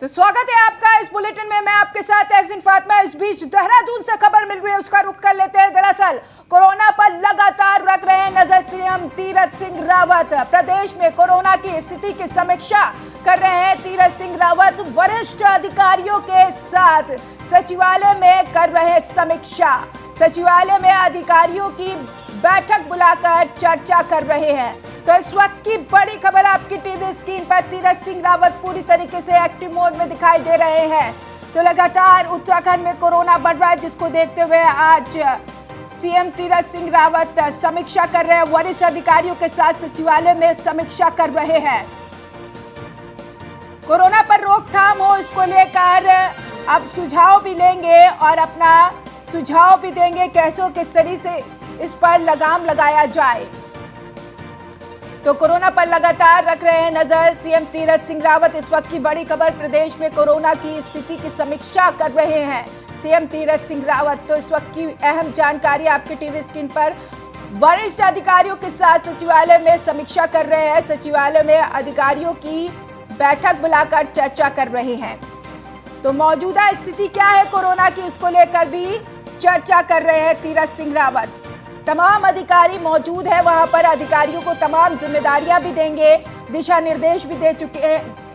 तो स्वागत है आपका इस बुलेटिन में। मैं आपके साथ एज़िन फातिमा। इस बीच देहरादून से खबर मिल रही है, उसका रुख कर लेते हैं। दरअसल कोरोना पर लगातार रख रहे हैं नजर सीएम तीरथ सिंह रावत। प्रदेश में कोरोना की स्थिति की समीक्षा कर रहे हैं तीरथ सिंह रावत। वरिष्ठ अधिकारियों के साथ सचिवालय में कर रहे समीक्षा। सचिवालय में अधिकारियों की बैठक बुलाकर चर्चा कर रहे हैं। तो इस वक्त की बड़ी खबर आपकी टीवी स्क्रीन पर, तीरथ सिंह रावत पूरी तरीके से एक्टिव मोड में दिखाई दे रहे हैं। तो लगातार उत्तराखंड में कोरोना बढ़ रहा है, जिसको देखते हुए आज सीएम तीरथ सिंह रावत समीक्षा कर रहे हैं। वरिष्ठ अधिकारियों के साथ सचिवालय में समीक्षा कर रहे हैं। कोरोना पर रोकथाम हो, इसको लेकर अब सुझाव भी लेंगे और अपना सुझाव भी देंगे कैसे किस तरीके से इस पर लगाम लगाया जाए। तो कोरोना पर लगातार रख रहे हैं नजर सीएम तीरथ सिंह रावत। इस वक्त की बड़ी खबर, प्रदेश में कोरोना की स्थिति की समीक्षा कर रहे हैं सीएम तीरथ सिंह रावत। तो इस वक्त की अहम जानकारी आपके टीवी स्क्रीन पर, वरिष्ठ अधिकारियों के साथ सचिवालय में समीक्षा कर रहे हैं। सचिवालय में अधिकारियों की बैठक बुलाकर चर्चा कर रहे हैं। तो मौजूदा स्थिति क्या है कोरोना की, इसको लेकर भी चर्चा कर रहे हैं तीरथ सिंह रावत। तमाम अधिकारी मौजूद है वहां पर, अधिकारियों को तमाम जिम्मेदारियां भी देंगे, दिशा निर्देश भी दे चुके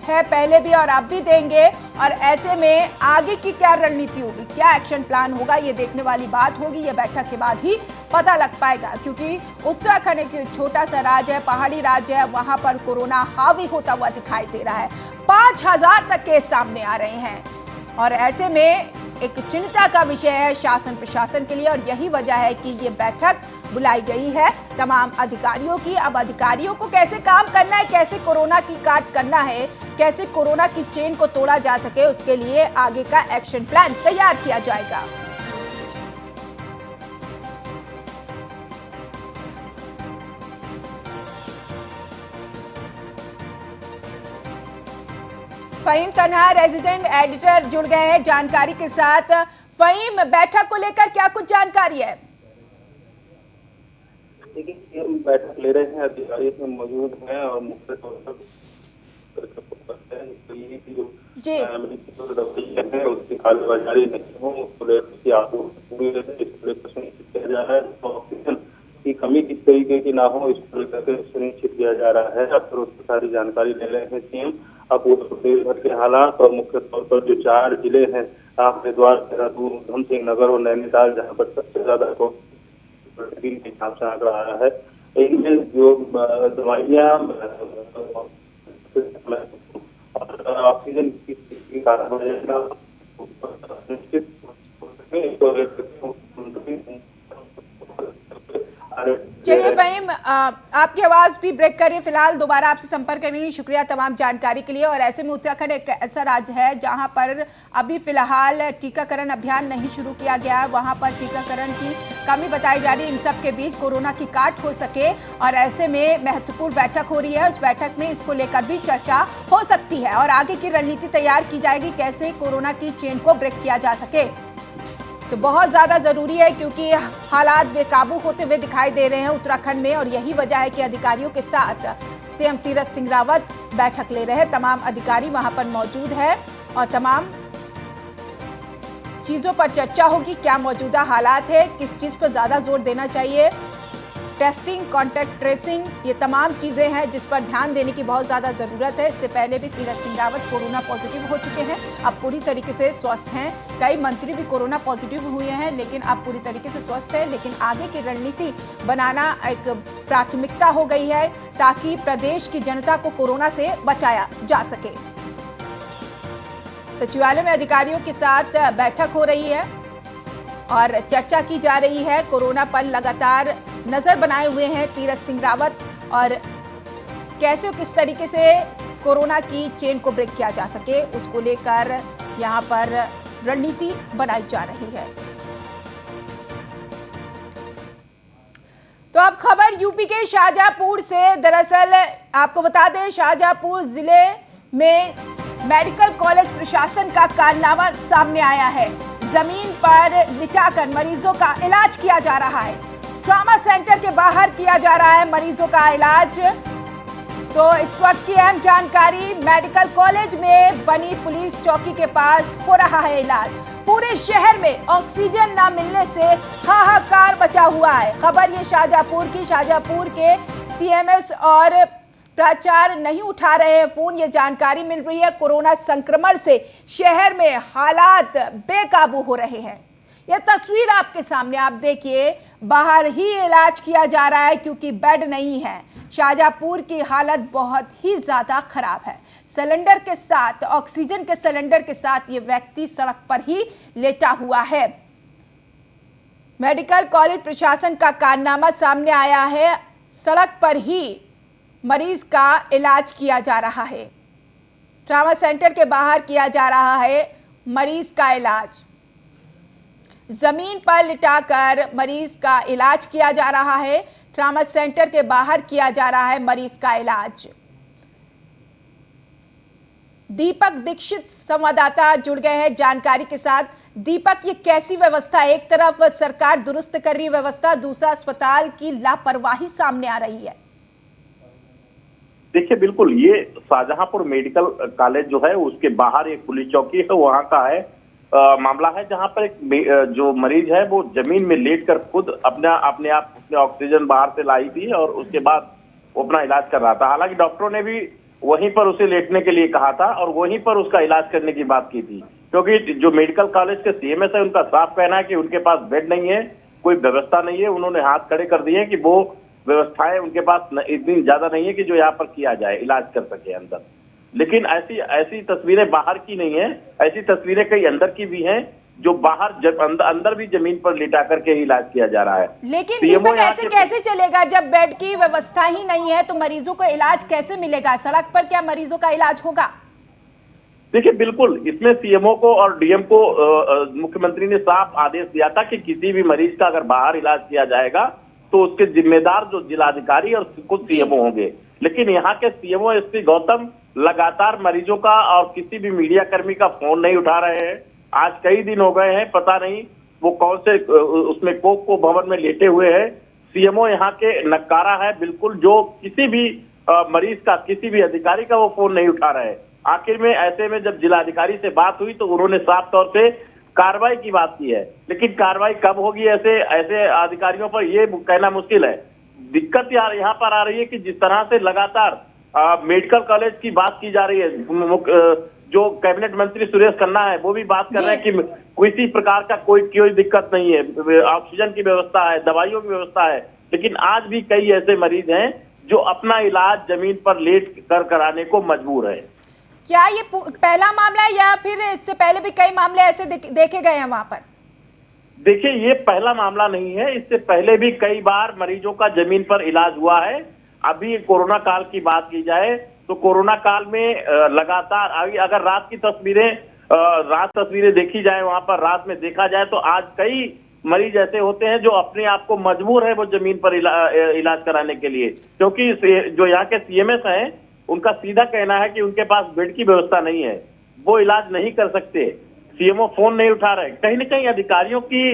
हैं पहले भी और अब भी देंगे। और ऐसे में आगे की क्या रणनीति होगी, क्या एक्शन प्लान होगा, ये देखने वाली बात होगी। ये बैठक के बाद ही पता लग पाएगा, क्योंकि उत्तराखंड एक छोटा सा राज्य है, पहाड़ी राज्य है, वहां पर कोरोना हावी होता हुआ दिखाई दे रहा है। 5000 तक केस सामने आ रहे हैं और ऐसे में एक चिंता का विषय है शासन प्रशासन के लिए। और यही वजह है कि ये बैठक बुलाई गई है तमाम अधिकारियों की। अब अधिकारियों को कैसे काम करना है, कैसे कोरोना की काट करना है, कैसे कोरोना की चेन को तोड़ा जा सके, उसके लिए आगे का एक्शन प्लान तैयार किया जाएगा। फहीम तन्हा रेजिडेंट एडिटर जुड़ गए हैं जानकारी के साथ। फहीम, बैठक को लेकर क्या कुछ जानकारी है? देखिए, हम बैठक ले रहे हैं, अधिकारी इसमें मौजूद हैं और मुख्य तौर पर जी है उसकी कालाबाजारी नहीं हो, उसको लेकर की आपूर्ति सुनिश्चित किया जा रहा है। ऑक्सीजन की कमी किस तरीके की ना हो, इसको लेकर सुनिश्चित किया जा रहा है। अब फिर उसकी सारी जानकारी ले रहे हैं सीएम। अब उत्तर प्रदेश भर के हालात और मुख्य तौर पर जो 4 जिले हैं, हरिद्वार, देहरादून, उधम सिंह नगर और नैनीताल, जहाँ पर सबसे ज्यादा के हिसाब से आंकड़ा आया है, इनमें जो दवाइयाँ ऑक्सीजन की चलिए फहीम, आपकी आवाज भी ब्रेक कर रही है, फिलहाल दोबारा आपसे संपर्क करने की शुक्रिया तमाम जानकारी के लिए। और ऐसे में उत्तराखंड एक ऐसा राज्य है जहां पर अभी फिलहाल टीकाकरण अभियान नहीं शुरू किया गया है, वहां पर टीकाकरण की कमी बताई जा रही है। इन सब के बीच कोरोना की काट हो सके और ऐसे में महत्वपूर्ण बैठक हो रही है। उस बैठक में इसको लेकर भी चर्चा हो सकती है और आगे की रणनीति तैयार की जाएगी, कैसे कोरोना की चेन को ब्रेक किया जा सके। तो बहुत ज़्यादा ज़रूरी है क्योंकि हालात बेकाबू होते हुए दिखाई दे रहे हैं उत्तराखंड में और यही वजह है कि अधिकारियों के साथ सीएम तीरथ सिंह रावत बैठक ले रहे हैं। तमाम अधिकारी वहां पर मौजूद है और तमाम चीज़ों पर चर्चा होगी। क्या मौजूदा हालात है, किस चीज़ पर ज़्यादा जोर देना चाहिए, टेस्टिंग, कॉन्टैक्ट ट्रेसिंग, ये तमाम चीज़ें हैं जिस पर ध्यान देने की बहुत ज़्यादा ज़रूरत है। इससे पहले भी तीरथ सिंह रावत कोरोना पॉजिटिव हो चुके हैं, अब पूरी तरीके से स्वस्थ हैं। कई मंत्री भी कोरोना पॉजिटिव हुए हैं लेकिन अब पूरी तरीके से स्वस्थ हैं। लेकिन आगे की रणनीति बनाना एक प्राथमिकता हो गई है ताकि प्रदेश की जनता को कोरोना से बचाया जा सके। सचिवालय में अधिकारियों के साथ बैठक हो रही है और चर्चा की जा रही है। कोरोना पर लगातार नजर बनाए हुए हैं तीरथ सिंह रावत और कैसे और किस तरीके से कोरोना की चेन को ब्रेक किया जा सके, उसको लेकर यहां पर रणनीति बनाई जा रही है। तो अब खबर यूपी के शाहजहांपुर से। दरअसल आपको बता दें, शाहजहांपुर जिले में मेडिकल कॉलेज प्रशासन का कारनामा सामने आया है। जमीन पर लिटाकर मरीजों का इलाज किया जा रहा है। ट्रॉमा सेंटर के बाहर किया जा रहा है मरीजों का इलाज। तो इस वक्त की अहम जानकारी, मेडिकल कॉलेज में बनी पुलिस चौकी के पास हो रहा है इलाज। पूरे शहर में ऑक्सीजन न मिलने से हाहाकार मचा हुआ है। खबर ये शाहजहांपुर के सीएमएस और प्राचार्य नहीं उठा रहे हैं फोन, ये जानकारी मिल रही है। कोरोना संक्रमण से शहर में हालात बेकाबू हो रहे हैं। यह तस्वीर आपके सामने, आप देखिए, बाहर ही इलाज किया जा रहा है क्योंकि बेड नहीं है। शाहजहांपुर की हालत बहुत ही ज्यादा खराब है। सिलेंडर के साथ, ऑक्सीजन के सिलेंडर के साथ ये व्यक्ति सड़क पर ही लेटा हुआ है। मेडिकल कॉलेज प्रशासन का कारनामा सामने आया है। सड़क पर ही मरीज का इलाज किया जा रहा है। ट्रामा सेंटर के बाहर किया जा रहा है मरीज का इलाज। जमीन पर लिटाकर मरीज का इलाज किया जा रहा है। ट्रामा सेंटर के बाहर किया जा रहा है मरीज का इलाज। दीपक दीक्षित संवाददाता जुड़ गए हैं जानकारी के साथ। दीपक, ये कैसी व्यवस्था है? एक तरफ सरकार दुरुस्त कर रही व्यवस्था, दूसरा अस्पताल की लापरवाही सामने आ रही है। देखिए, बिल्कुल ये शाहजहांपुर मेडिकल कॉलेज जो है उसके बाहर एक पुलिस चौकी है, वहां का है मामला है, जहां पर एक जो मरीज है वो जमीन में लेटकर खुद अपने आप उसने ऑक्सीजन बाहर से लाई थी और उसके बाद वो अपना इलाज कर रहा था। हालांकि डॉक्टरों ने भी वहीं पर उसे लेटने के लिए कहा था और वहीं पर उसका इलाज करने की बात की थी, क्योंकि जो मेडिकल कॉलेज के सीएमएस है उनका साफ कहना है कि उनके पास बेड नहीं है, कोई व्यवस्था नहीं है। उन्होंने हाथ खड़े कर दिए कि वो व्यवस्थाएं उनके पास इतनी ज्यादा नहीं है कि जो यहाँ पर किया जाए, इलाज कर सके अंदर। लेकिन ऐसी तस्वीरें बाहर की नहीं है, ऐसी तस्वीरें कई अंदर की भी हैं, जो बाहर अंदर भी जमीन पर लिटा करके ही इलाज किया जा रहा है। लेकिन दीपक, ऐसे कैसे चलेगा जब बेड की व्यवस्था ही नहीं है? तो मरीजों को इलाज कैसे मिलेगा? सड़क पर क्या मरीजों का इलाज होगा? देखिए, बिल्कुल इसमें सीएमओ को और डीएम को मुख्यमंत्री ने साफ आदेश दिया था कि किसी भी मरीज का अगर बाहर इलाज किया जाएगा तो उसके जिम्मेदार जो जिलाधिकारी और खुद सीएमओ होंगे। लेकिन यहाँ के सीएमओ एसपी गौतम लगातार मरीजों का और किसी भी मीडिया कर्मी का फोन नहीं उठा रहे हैं। आज कई दिन हो गए हैं, पता नहीं वो कौन से उसमें कोको भवन में लेटे हुए हैं। सीएमओ यहाँ के नकारा है बिल्कुल, जो किसी भी मरीज का, किसी भी अधिकारी का वो फोन नहीं उठा रहे हैं। आखिर में ऐसे में जब जिलाधिकारी से बात हुई तो उन्होंने साफ तौर से कार्रवाई की बात की है, लेकिन कार्रवाई कब होगी ऐसे अधिकारियों पर ये कहना मुश्किल है। दिक्कत यार यहाँ पर आ रही है कि जिस तरह से लगातार मेडिकल कॉलेज की बात की जा रही है, जो कैबिनेट मंत्री सुरेश खन्ना है वो भी बात कर रहे हैं कि किसी प्रकार का कोई दिक्कत नहीं है, ऑक्सीजन की व्यवस्था है, दवाइयों की व्यवस्था है। लेकिन आज भी कई ऐसे मरीज हैं जो अपना इलाज जमीन पर लेट कर कराने को मजबूर है। क्या ये पहला मामला है या फिर इससे पहले भी कई मामले ऐसे देखे गए हैं वहां पर? देखिए, ये पहला मामला नहीं है, इससे पहले भी कई बार मरीजों का जमीन पर इलाज हुआ है। अभी कोरोना काल की बात की जाए तो कोरोना काल में लगातार अगर रात की तस्वीरें देखी जाए, वहां पर रात में देखा जाए तो आज कई मरीज ऐसे होते हैं जो अपने आप को मजबूर है वो जमीन पर इलाज कराने के लिए, क्योंकि जो यहाँ के सीएमएस हैं उनका सीधा कहना है कि उनके पास बेड की व्यवस्था नहीं है, वो इलाज नहीं कर सकते। सीएमओ फोन नहीं उठा रहे। कहीं न कहीं अधिकारियों की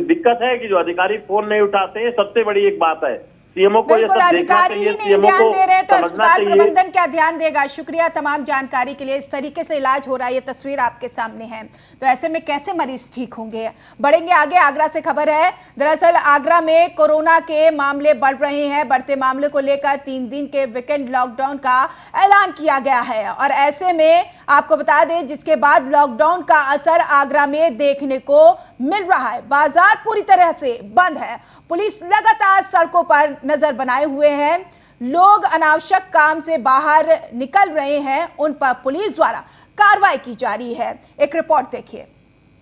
दिक्कत है कि जो अधिकारी फोन नहीं उठाते, सबसे बड़ी एक बात है। सीएमओ को ये सब देखना चाहिए, सीएमओ को समझना चाहिए। प्रबंधन क्या ध्यान देगा? शुक्रिया तमाम जानकारी के लिए। इस तरीके से इलाज हो रहा है, ये तस्वीर आपके सामने है। तो ऐसे में कैसे मरीज ठीक होंगे? बढ़ेंगे आगे। आगरा से खबर है। दरअसल आगरा में कोरोना के मामले बढ़ रहे हैं। बढ़ते मामले को लेकर 3 दिन के वीकेंड लॉकडाउन का ऐलान किया गया है और ऐसे में आपको बता दें, जिसके बाद लॉकडाउन का असर आगरा में देखने को मिल रहा है। बाजार पूरी तरह से बंद है। पुलिस लगातार सड़कों पर नजर बनाए हुए हैं। लोग अनावश्यक काम से बाहर निकल रहे हैं, उन पर पुलिस द्वारा कार्रवाई की जा रही है। एक रिपोर्ट देखिए।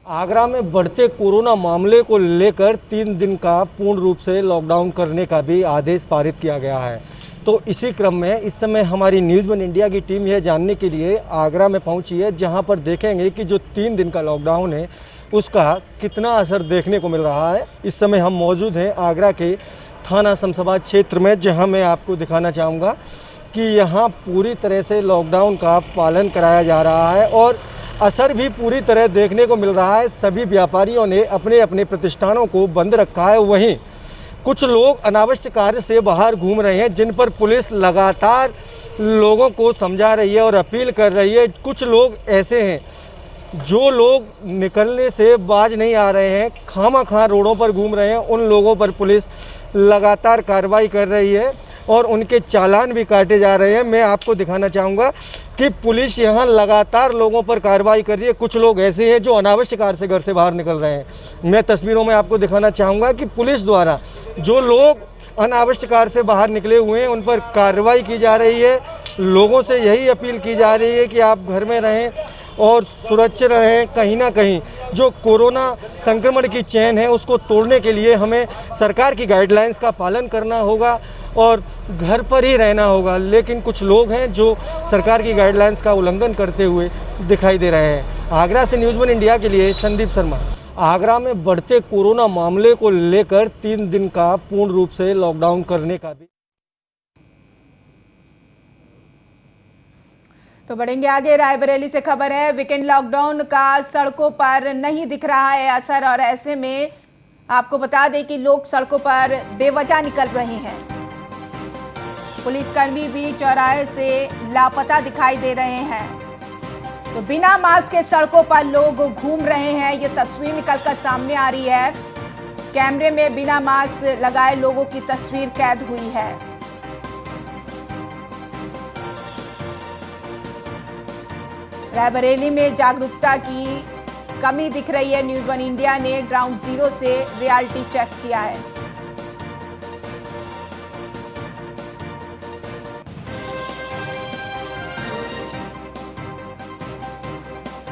आगरा में बढ़ते कोरोना मामले को लेकर 3 दिन का पूर्ण रूप से लॉकडाउन करने का भी आदेश पारित किया गया है। तो इसी क्रम में इस समय हमारी न्यूज़ वन इंडिया की टीम यह जानने के लिए आगरा में पहुंची है, जहां पर देखेंगे कि जो 3 दिन का लॉकडाउन है उसका कितना असर देखने को मिल रहा है। इस समय हम मौजूद हैं आगरा के थाना शमशाबाद क्षेत्र में, जहां मैं आपको दिखाना चाहूँगा कि यहाँ पूरी तरह से लॉकडाउन का पालन कराया जा रहा है और असर भी पूरी तरह देखने को मिल रहा है। सभी व्यापारियों ने अपने अपने प्रतिष्ठानों को बंद रखा है। वहीं कुछ लोग अनावश्यक कार्य से बाहर घूम रहे हैं, जिन पर पुलिस लगातार लोगों को समझा रही है और अपील कर रही है। कुछ लोग ऐसे हैं जो लोग निकलने से बाज नहीं आ रहे हैं, खामा-खा रोडों पर घूम रहे हैं, उन लोगों पर पुलिस लगातार कार्रवाई कर रही है और उनके चालान भी काटे जा रहे हैं। मैं आपको दिखाना चाहूँगा कि पुलिस यहाँ लगातार लोगों पर कार्रवाई कर रही है। कुछ लोग ऐसे हैं जो अनावश्यक कार्य से घर से बाहर निकल रहे हैं। मैं तस्वीरों में आपको दिखाना चाहूँगा कि पुलिस द्वारा जो लोग अनावश्यक कार्य से बाहर निकले हुए हैं उन पर कार्रवाई की जा रही है। लोगों से यही अपील की जा रही है कि आप घर में रहें और सुरक्षित रहें। कहीं ना कहीं जो कोरोना संक्रमण की चेन है उसको तोड़ने के लिए हमें सरकार की गाइडलाइंस का पालन करना होगा और घर पर ही रहना होगा। लेकिन कुछ लोग हैं जो सरकार की गाइडलाइंस का उल्लंघन करते हुए दिखाई दे रहे हैं। आगरा से न्यूज़ वन इंडिया के लिए संदीप शर्मा। आगरा में बढ़ते कोरोना मामले को लेकर 3 दिन का पूर्ण रूप से लॉकडाउन करने का भी। तो बढ़ेंगे आगे। रायबरेली से खबर है, वीकेंड लॉकडाउन का सड़कों पर नहीं दिख रहा है असर और ऐसे में आपको बता दें कि लोग सड़कों पर बेवजह निकल रहे हैं। पुलिसकर्मी भी चौराहे से लापता दिखाई दे रहे हैं। तो बिना मास्क के सड़कों पर लोग घूम रहे हैं। ये तस्वीर निकलकर सामने आ रही है। कैमरे में बिना मास्क लगाए लोगों की तस्वीर कैद हुई है। रायबरेली में जागरूकता की कमी दिख रही है। न्यूज़ वन इंडिया ने ग्राउंड जीरो से रियलिटी चेक किया है।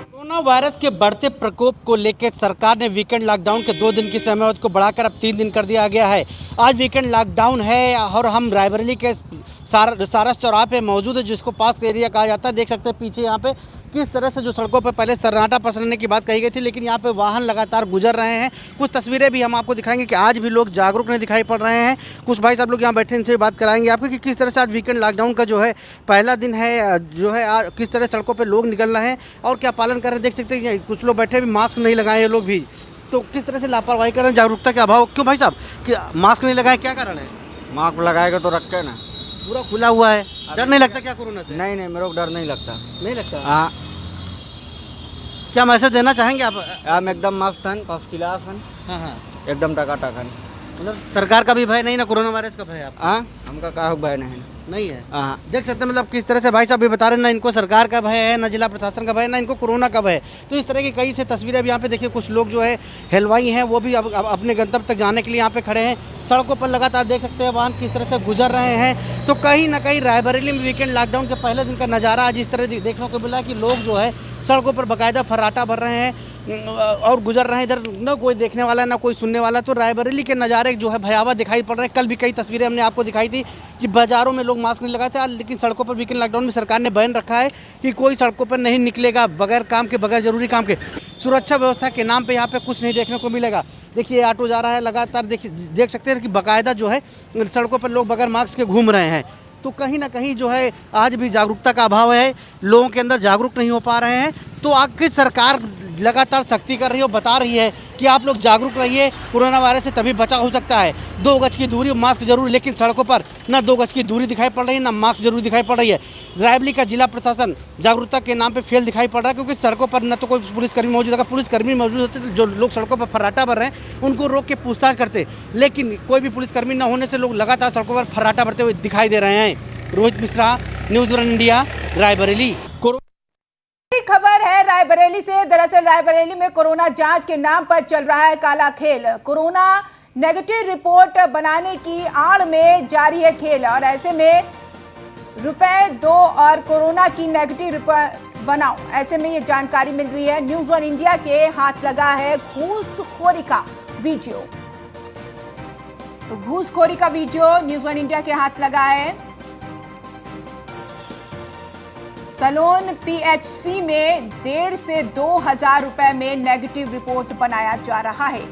कोरोना वायरस के बढ़ते प्रकोप को लेकर सरकार ने वीकेंड लॉकडाउन के 2 दिन की समयावधि को बढ़ाकर अब 3 दिन कर दिया गया है। आज वीकेंड लॉकडाउन है और हम रायबरेली के सारस चौराहे पे मौजूद है, जिसको पास एरिया कहा जाता है। देख सकते हैं पीछे यहाँ पे किस तरह से जो सड़कों पर पहले सन्नाटा पसरने की बात कही गई थी, लेकिन यहाँ पे वाहन लगातार गुजर रहे हैं। कुछ तस्वीरें भी हम आपको दिखाएंगे कि आज भी लोग जागरूक नहीं दिखाई पड़ रहे हैं। कुछ भाई साहब लोग यहाँ बैठे, इनसे बात कराएंगे आपको कि किस तरह से आज वीकेंड लॉकडाउन का जो है पहला दिन है, जो है आज किस तरह सड़कों पर लोग निकल रहे हैं और क्या पालन कर रहे हैं। देख सकते हैं कुछ लोग बैठे भी मास्क नहीं लगाए हैं लोग भी, तो किस तरह से लापरवाही कर रहे हैं, जागरूकता के अभाव। क्यों भाई साहब कि मास्क नहीं लगाए, क्या कारण है? मास्क लगाएगा तो रख के ना, पूरा खुला हुआ है, डर नहीं लगता क्या कोरोना से? नहीं मेरे को डर नहीं लगता। नहीं लगता? हाँ। क्या मैसेज देना चाहेंगे आप? हम एकदम मस्त हैं, फर्स्ट क्लास हैं, हाँ, एकदम टकाटक हैं। मतलब सरकार का भी भय नहीं ना, कोरोना वायरस का भय है आपको? हाँ, हमका का भय नहीं है। हाँ। देख सकते हैं मतलब किस तरह से भाई साहब भी बता रहे हैं, ना इनको सरकार का भय है, ना जिला प्रशासन का भय है, ना इनको कोरोना का भय है। तो इस तरह की कई से तस्वीरें अब यहाँ पे देखिए। कुछ लोग जो है हलवाई हैं, वो भी अब अपने गंतव्य तक जाने के लिए यहाँ पे खड़े हैं। सड़कों पर लगातार देख सकते हैं वाहन किस तरह से गुजर रहे हैं। तो कहीं ना कहीं रायबरेली में वीकेंड लॉकडाउन के पहले दिन का नज़ारा आज इस तरह देखने को मिला कि लोग जो है सड़कों पर बाकायदा फर्राटा भर रहे हैं और गुजर रहे हैं। इधर ना कोई देखने वाला ना कोई सुनने वाला। तो रायबरेली के नज़ारे जो है भयावह दिखाई पड़ रहे हैं। कल भी कई तस्वीरें हमने आपको दिखाई थी कि बाज़ारों में लोग मास्क नहीं लगाए थे, लेकिन सड़कों पर वीकेंड लॉकडाउन में सरकार ने बैन रखा है कि कोई सड़कों पर नहीं निकलेगा बगैर काम के, बगैर ज़रूरी काम के। सुरक्षा व्यवस्था के नाम पर यहाँ पर कुछ नहीं देखने को मिलेगा। देखिए ऑटो जा रहा है लगातार, देख सकते हैं कि बाकायदा जो है सड़कों पर लोग बगैर मास्क के घूम रहे हैं। तो कहीं ना कहीं जो है आज भी जागरूकता का अभाव है, लोगों के अंदर जागरूक नहीं हो पा रहे हैं। तो आखिर सरकार लगातार सख्ती कर रही है और बता रही है कि आप लोग जागरूक रहिए, कोरोना वायरस से तभी बचाव हो सकता है। 2 गज की दूरी, मास्क जरूरी, लेकिन सड़कों पर ना 2 गज की दूरी दिखाई पड़ रही है, ना मास्क जरूरी दिखाई पड़ रही है। रायबरेली का जिला प्रशासन जागरूकता के नाम पे फेल दिखाई पड़ रहा है, क्योंकि सड़कों पर न तो कोई पुलिसकर्मी मौजूद है। पुलिसकर्मी मौजूद होते तो जो लोग सड़कों पर फर्राटा भर रहे हैं उनको रोक के पूछताछ करते, लेकिन कोई भी पुलिसकर्मी न होने से लोग लगातार सड़कों पर फर्राटा भरते हुए दिखाई दे रहे हैं। Rohit Mishra, news one India, Raebareli. खबर है रायबरेली से। दरअसल रायबरेली में कोरोना जांच के नाम पर चल रहा है काला खेल। कोरोना नेगेटिव रिपोर्ट बनाने की आड़ में जारी है खेल और ऐसे में रुपए दो और कोरोना की नेगेटिव रिपोर्ट बनाओ, ऐसे में ये जानकारी मिल रही है। न्यूज़ वन इंडिया के हाथ लगा है घूसखोरी का वीडियो। तो घूसखोरी का वीडियो न्यूज़ वन इंडिया के हाथ लगा है। सलोन पीएचसी में 1,500 से 2,000 रुपए में नेगेटिव रिपोर्ट बनाया जा रहा है।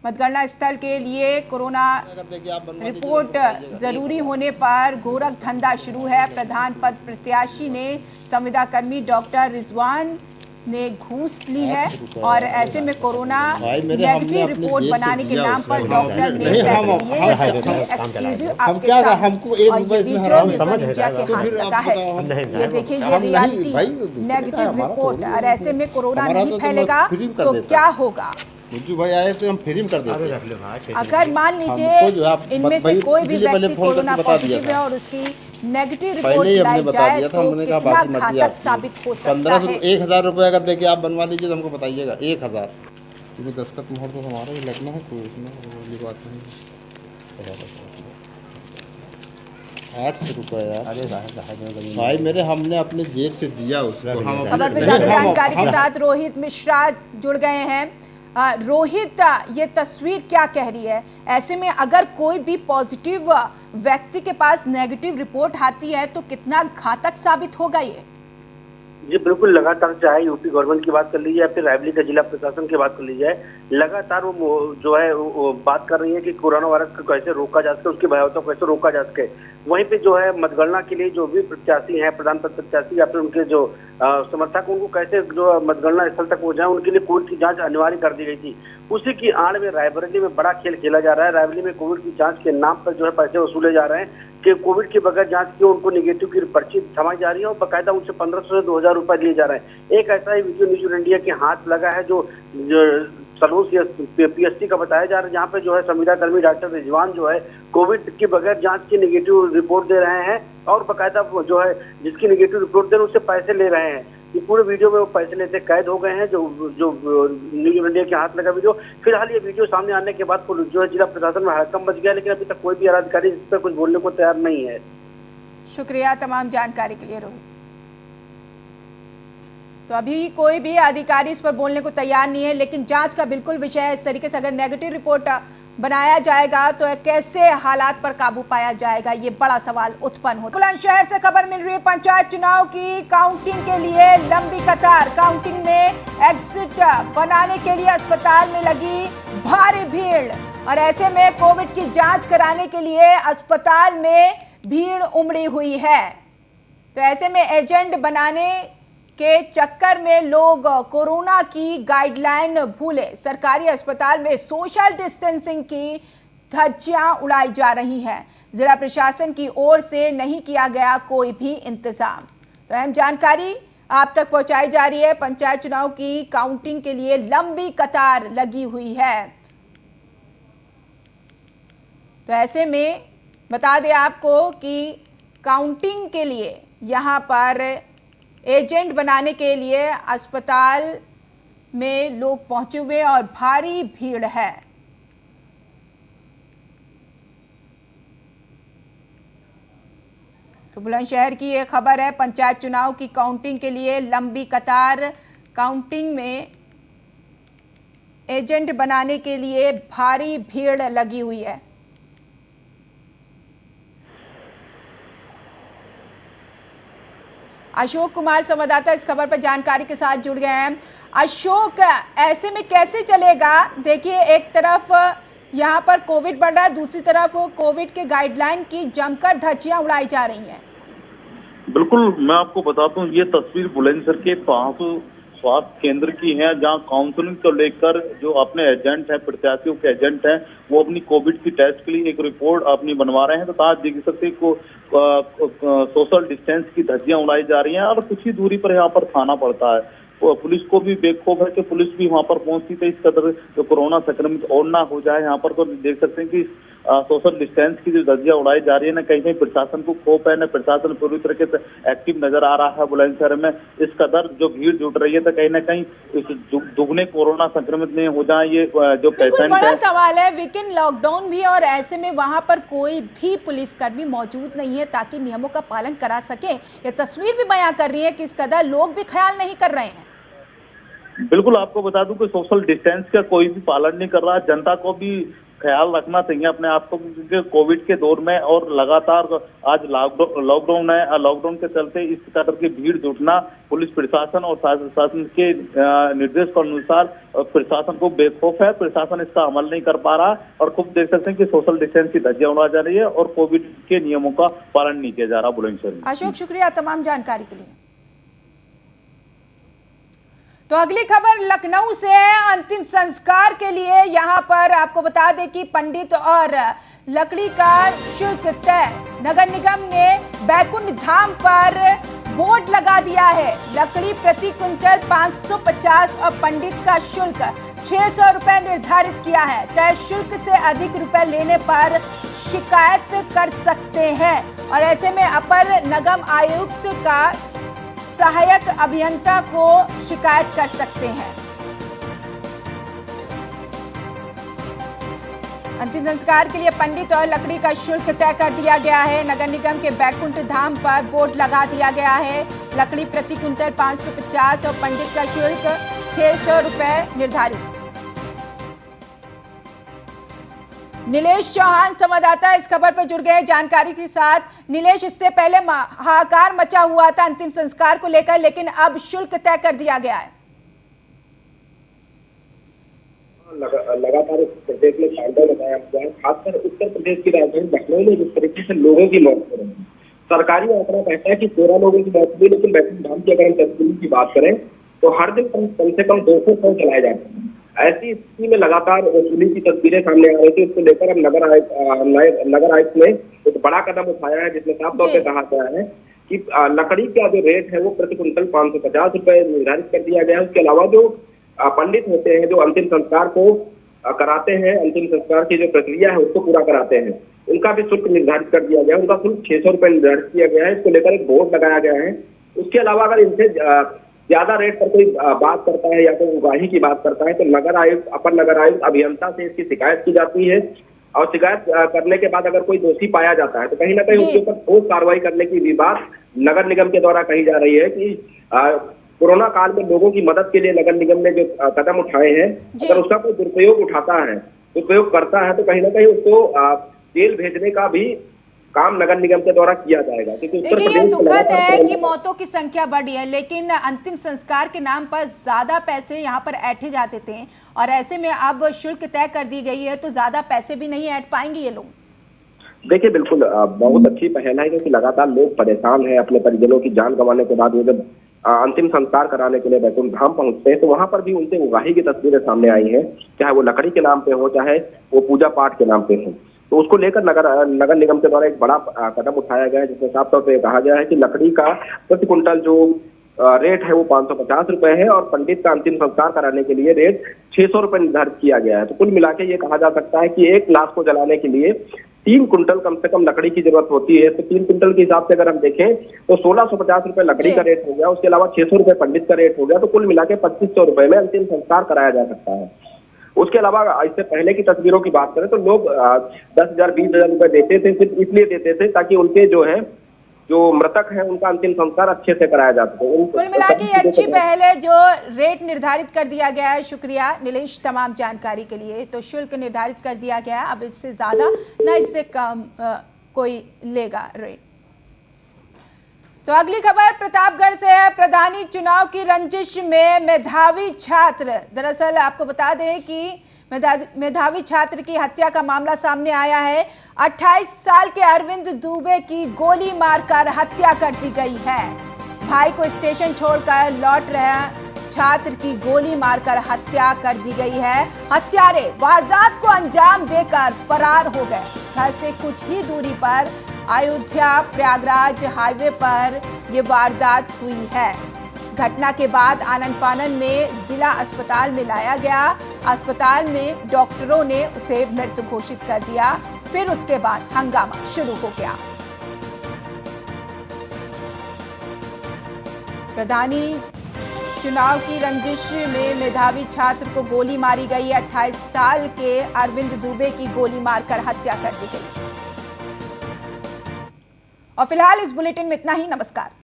मतगणना स्थल के लिए कोरोना रिपोर्ट जरूरी होने पर गोरख धंधा शुरू है। प्रधान पद प्रत्याशी ने संविदा कर्मी डॉक्टर रिजवान ने घूस ली है और ऐसे में कोरोना नेगेटिव रिपोर्ट बनाने के नाम पर डॉक्टर ने पैसे लिए। ये तस्वीर एक्सक्लूसिव आपके सामने और ये वीडियो न्यूज़ इंडिया के हाथ लगा है। ये देखिए, ये रियलिटी नेगेटिव रिपोर्ट। और ऐसे में कोरोना नहीं फैलेगा तो क्या होगा? भाई आए तो हम फ्री में कर देते। अगर मान लीजिए इनमें से कोई भी व्यक्ति कोरोना पॉजिटिव है और उसकी नेगेटिव रिपोर्ट लाई जाए तो कितना घातक साबित हो सकता है। 1000 रुपये अगर देके आप बनवा लीजिए तो हमको बताइएगा। 1000 दस्तखत मोहर तो हमारा ही लगना है, कोई उसमें वाली बात नहीं। 800 रुपये यार भाई मेरे, हमने अपने जेब से दिया उसको। खबर पे ज्यादा जानकारी के साथ रोहित मिश्रा जुड़ गए हैं। रोहित, ये तस्वीर क्या कह रही है? ऐसे में अगर कोई भी पॉजिटिव व्यक्ति के पास नेगेटिव रिपोर्ट आती है तो कितना घातक साबित होगा ये? जी बिल्कुल, लगातार चाहे यूपी गवर्नमेंट की बात कर लीजिए या फिर रायबरेली का जिला प्रशासन की बात कर लीजिए, लगातार वो जो है वो बात कर रही है कि कोरोना वायरस को कैसे रोका जा सके, उसकी भयावता को कैसे रोका जा सके। वहीं पे जो है मतगणना के लिए जो भी प्रत्याशी हैं, प्रधान पद प्रत्याशी या फिर उनके जो समर्थक, उनको कैसे जो मतगणना स्थल तक पहुंच जाए, उनके लिए कोविड की जांच अनिवार्य कर दी गई थी। उसी की आड़ में रायबरेली में बड़ा खेल खेला जा रहा है। रायबरेली में कोविड की जांच के नाम पर जो है पैसे वसूले जा रहे हैं कि कोविड के बगैर जांच की उनको निगेटिव की पर्ची थमाई जा रही है और बाकायदा उनसे 1500 से 2000 रुपए लिए जा रहे हैं। एक ऐसा ही वीडियो न्यूज़ इंडिया के हाथ लगा है जो सलूस पीएसटी का बताया जा रहा है, जहाँ पे जो है संविदा कर्मी डॉक्टर रिजवान जो है कोविड के बगैर जांच की निगेटिव रिपोर्ट दे रहे हैं और बाकायदा जो है जिसकी निगेटिव रिपोर्ट दे रहे हैं उससे पैसे ले रहे हैं। ये पूरे वीडियो में वो पैसे लेते कैद हो गए हैं। जो न्यूज़ इंडिया के हाथ लगा वीडियो, फिलहाल ये वीडियो सामने आने के बाद जो है जिला प्रशासन में हड़कंप मच गया, लेकिन अभी तक कोई भी अधिकारी इस पर कुछ बोलने को तैयार नहीं है। शुक्रिया तमाम जानकारी के लिए रोहित। तो अभी कोई भी अधिकारी इस पर बोलने को तैयार नहीं है, लेकिन जांच का बिल्कुल विषय है। इस तरीके से अगर नेगेटिव रिपोर्ट बनाया जाएगा तो कैसे हालात पर काबू पाया जाएगा, ये बड़ा सवाल उत्पन्न होता है। बुलंदशहर से खबर मिल रही है, पंचायत चुनाव की काउंटिंग के लिए लंबी कतार। काउंटिंग में एग्जिट बनाने के लिए अस्पताल में लगी भारी भीड़ और ऐसे में कोविड की जांच कराने के लिए अस्पताल में भीड़ उमड़ी हुई है। तो ऐसे में एजेंट बनाने के चक्कर में लोग कोरोना की गाइडलाइन भूले। सरकारी अस्पताल में सोशल डिस्टेंसिंग की धज्जियां उड़ाई जा रही हैं। जिला प्रशासन की ओर से नहीं किया गया कोई भी इंतजाम। तो अहम जानकारी आप तक पहुंचाई जा रही है। पंचायत चुनाव की काउंटिंग के लिए लंबी कतार लगी हुई है। तो ऐसे में बता दें आपको कि काउंटिंग के लिए यहाँ पर एजेंट बनाने के लिए अस्पताल में लोग पहुंचे हुए और भारी भीड़ है। तो बुलंदशहर की ये खबर है, पंचायत चुनाव की काउंटिंग के लिए लंबी कतार। काउंटिंग में एजेंट बनाने के लिए भारी भीड़ लगी हुई है। अशोक कुमार संवाददाता इस खबर पर जानकारी के साथ जुड़ गए हैं। अशोक, ऐसे में कैसे चलेगा? देखिए, एक तरफ यहाँ पर कोविड बढ़ रहा है, दूसरी तरफ कोविड के गाइडलाइन की जमकर धज्जियां उड़ाई जा रही हैं। बिल्कुल, मैं आपको बताता हूँ, ये तस्वीर बुलंदशहर के पास स्वास्थ्य केंद्र की है, जहां काउंसलिंग को लेकर जो अपने एजेंट हैं, प्रत्याशियों के एजेंट हैं, वो अपनी कोविड की टेस्ट के लिए एक रिपोर्ट अपनी बनवा रहे हैं। तो आज देख सकते को सोशल डिस्टेंस की धज्जियां उड़ाई जा रही हैं और कुछ ही दूरी पर यहाँ पर थाना पड़ता है। पुलिस को भी बेखौफ है कि पुलिस भी वहां पर पहुंचती थी, इस कदर जो कोरोना संक्रमित और ना हो जाए यहाँ पर। तो देख सकते हैं कि सोशल डिस्टेंस की जो धज्जियां उड़ाई जा रही है ना, कहीं कहीं प्रशासन को खौफ है, न प्रशासन पूरी तरीके से एक्टिव नजर आ रहा है बुलंदशहर में। इस कदर जो भीड़ जुट रही है तो कहीं ना कहीं दुगने कोरोना संक्रमित नहीं हो जाए ये जो पेशेंट बड़ा सवाल है। वीकेंड लॉकडाउन भी और ऐसे में वहां पर कोई भी पुलिसकर्मी मौजूद नहीं है ताकि नियमों का पालन करा सके। ये तस्वीर भी बयां कर रही है कि इस कदर लोग भी ख्याल नहीं कर रहे हैं। बिल्कुल, आपको बता दूं कि सोशल डिस्टेंस का कोई भी पालन नहीं कर रहा। जनता को भी ख्याल रखना चाहिए अपने आप को, क्योंकि कोविड के दौर में और लगातार आज लॉकडाउन है, लॉकडाउन के चलते इस कदर की भीड़ जुटना पुलिस प्रशासन और शासन के निर्देश के अनुसार प्रशासन को बेखौफ है। प्रशासन इसका अमल नहीं कर पा रहा और खुद देख सकते हैं कि सोशल डिस्टेंस की धज्जियां उड़ाई जा रही है और कोविड के नियमों का पालन नहीं किया जा रहा बुलंदशहर में। अशोक, शुक्रिया तमाम जानकारी के लिए। तो अगली खबर लखनऊ से है। अंतिम संस्कार के लिए यहां पर आपको बता दें कि पंडित और लकड़ी का शुल्क तय। नगर निगम ने बैकुंठ धाम पर बोर्ड लगा दिया है। लकड़ी प्रति क्विंटल 550 और पंडित का शुल्क 600 रुपए निर्धारित किया है। तय शुल्क से अधिक रुपए लेने पर शिकायत कर सकते हैं और ऐसे में अपर निगम आयुक्त का सहायक अभियंता को शिकायत कर सकते हैं। अंतिम संस्कार के लिए पंडित और लकड़ी का शुल्क तय कर दिया गया है। नगर निगम के बैकुंठ धाम पर बोर्ड लगा दिया गया है। लकड़ी प्रति क्विंटल 550 और पंडित का शुल्क 600 रुपए निर्धारित। नीलेश चौहान संवाददाता इस खबर पर जुड़ गए जानकारी के साथ। नीलेश, इससे पहले हाहाकार मचा हुआ था अंतिम संस्कार को लेकर, लेकिन अब शुल्क तय कर दिया गया है। लगातार प्रदेश में तांडव लगाया हुआ है। खासकर उत्तर प्रदेश की राजधानी लखनऊ में जिस तरीके से लोगों की मौत हो रही है, सरकारी आंकड़ा कहता है कि 13 लोगों की मौत हुई, लेकिन बैकुंठ धाम की अगर हम तस्वीर की बात करें तो हर दिन कम से कम 200 शव चलाए जाते हैं। ऐसी स्थिति में लगातार वसूली की तस्वीरें सामने आ रही थी। इसको लेकर अब नगर आयुक्त ने एक बड़ा कदम उठाया है, जिसमें साफ तौर पर कहा गया है कि लकड़ी का जो रेट है वो प्रति क्विंटल 550 रुपए निर्धारित कर दिया गया है। उसके अलावा जो पंडित होते हैं, जो अंतिम संस्कार को कराते हैं, अंतिम संस्कार की जो प्रक्रिया है उसको पूरा कराते हैं, उनका भी शुल्क निर्धारित कर दिया गया है। उनका शुल्क 600 रुपए निर्धारित किया गया है। इसको लेकर एक बोर्ड लगाया गया है। उसके अलावा अगर इनसे ज्यादा रेट पर कोई बात करता है या कोई उगाही की बात करता है तो नगर आयुक्त, अपर नगर आयुक्त, अभियंता से इसकी शिकायत की जाती है और शिकायत करने के बाद अगर कोई दोषी पाया जाता है तो कहीं ना कहीं उसके ऊपर ठोस कार्रवाई करने की भी बात नगर निगम के द्वारा कही जा रही है कि कोरोना काल में लोगों की मदद के लिए नगर निगम ने जो कदम उठाए हैं, अगर उसका कोई दुरुपयोग उठाता है, दुरुपयोग करता है तो कहीं ना कहीं उसको जेल भेजने का भी काम नगर निगम के द्वारा किया जाएगा। देखिए, ये दुखद है कि मौतों की संख्या बढ़ी है, लेकिन अंतिम संस्कार के नाम पर ज्यादा पैसे यहाँ पर ऐंठे जाते थे और ऐसे में अब शुल्क तय कर दी गई है तो ज्यादा पैसे भी नहीं ऐंठ पाएंगे ये लोग। देखिए, बिल्कुल बहुत अच्छी पहल है क्योंकि लगातार लोग परेशान हैं। अपने परिजनों की जान गंवाने के बाद वो जब अंतिम संस्कार कराने के लिए बैकुंठ धाम पहुंचते हैं तो वहां पर भी उनसे उगाही की तस्वीरें सामने आई हैं, चाहे वो लकड़ी के नाम पे हो, चाहे वो पूजा पाठ के नाम पे हो। तो उसको लेकर नगर निगम के द्वारा एक बड़ा कदम उठाया गया है, जिसमें साफ तौर पर कहा गया है कि लकड़ी का प्रति क्विंटल जो रेट है वो 550 रुपए है और पंडित का अंतिम संस्कार कराने के लिए रेट 600 रुपए निर्धारित किया गया है। तो कुल मिला के ये कहा जा सकता है कि एक लाश को जलाने के लिए 3 कुंटल कम से कम लकड़ी की जरूरत होती है। तो 3 कुंटल के हिसाब से अगर हम देखें तो 1650 रुपए लकड़ी का रेट हो गया, उसके अलावा 600 रुपए पंडित का रेट हो गया। तो कुल मिला के 2500 रुपए में अंतिम संस्कार कराया जा सकता है। उसके अलावा इससे पहले की तस्वीरों की बात करें तो लोग 10,000 20,000 रुपए देते थे, सिर्फ इसलिए देते थे ताकि उनके जो मृतक है उनका अंतिम संस्कार अच्छे से कराया जा सके। कुल मिला के अच्छी पहल है जो रेट निर्धारित कर दिया गया है। शुक्रिया नीलेश तमाम जानकारी के लिए। तो शुल्क निर्धारित कर दिया गया है, अब इससे ज्यादा न इससे कम कोई लेगा रेट। तो अगली खबर प्रतापगढ़ से है। प्रधानी चुनाव की रंजिश में मेधावी छात्र, दरअसल आपको बता दें कि मेधावी छात्र की हत्या का मामला सामने आया है। 28 साल के अरविंद दुबे की गोली मारकर हत्या कर दी गई है। भाई को स्टेशन छोड़कर लौट रहे छात्र की गोली मारकर हत्या कर दी गई है। हत्यारे वारदात को अंजाम देकर फरार हो गए। घर से कुछ ही दूरी पर अयोध्या प्रयागराज हाईवे पर ये वारदात हुई है। घटना के बाद आनन फानन में जिला अस्पताल में लाया गया। अस्पताल में डॉक्टरों ने उसे मृत घोषित कर दिया। फिर उसके बाद हंगामा शुरू हो गया। प्रधानी चुनाव की रंजिश में मेधावी छात्र को गोली मारी गई। 28 साल के अरविंद दुबे की गोली मारकर हत्या कर दी गई। और फिलहाल इस बुलेटिन में इतना ही। नमस्कार।